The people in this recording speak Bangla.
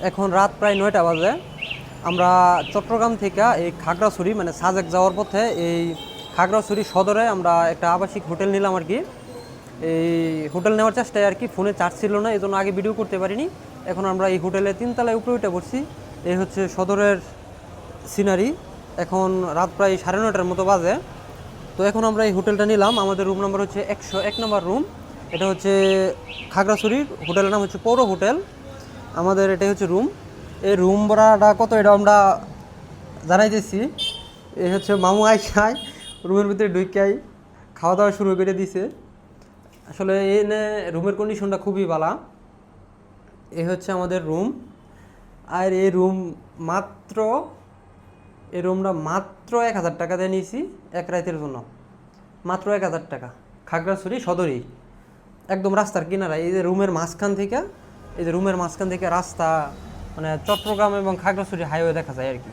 এখন রাত প্রায় 9টা বাজে। আমরা চট্টগ্রাম থেকে এই খাগড়াছড়ি মানে সাজেক যাওয়ার পথে এই খাগড়াছড়ি সদরে আমরা একটা আবাসিক হোটেল নিলাম আর কি। এই হোটেল নেওয়ার চেষ্টায় আর কি ফোনে চার্জ ছিল না, এই জন্য আগে ভিডিও করতে পারিনি। এখন আমরা এই হোটেলে 3 তলায় উপরে উঠে পড়ছি। এই হচ্ছে সদরের সিনারি। এখন রাত প্রায় 9:30টার মতো বাজে। তো এখন আমরা এই হোটেলটা নিলাম, আমাদের রুম নাম্বার হচ্ছে 101 নম্বর রুম। এটা হচ্ছে খাগড়াছড়ির হোটেলের নাম হচ্ছে পৌর হোটেল। আমাদের এটাই হচ্ছে রুম। এই রুম ভাড়াটা কত এটা আমরা জানাইতেছি। এই হচ্ছে মামু আইসায় রুমের ভিতরে ঢুকাই খাওয়া দাওয়া শুরু করে দিছে। আসলে এনে রুমের কন্ডিশনটা খুবই ভালো। এই হচ্ছে আমাদের রুম। আর মাত্র এই রুমটা মাত্র 1000 টাকা দিয়ে নিয়েছি এক রাতের জন্য। মাত্র 1000 টাকা, খাগড়াছড়ি সদরেই, একদম রাস্তার কিনারা। এই যে রুমের মাঝখান থেকে রাস্তা, মানে চট্টগ্রাম এবং খাগড়াছড়ি হাইওয়ে দেখা যায় আর কি।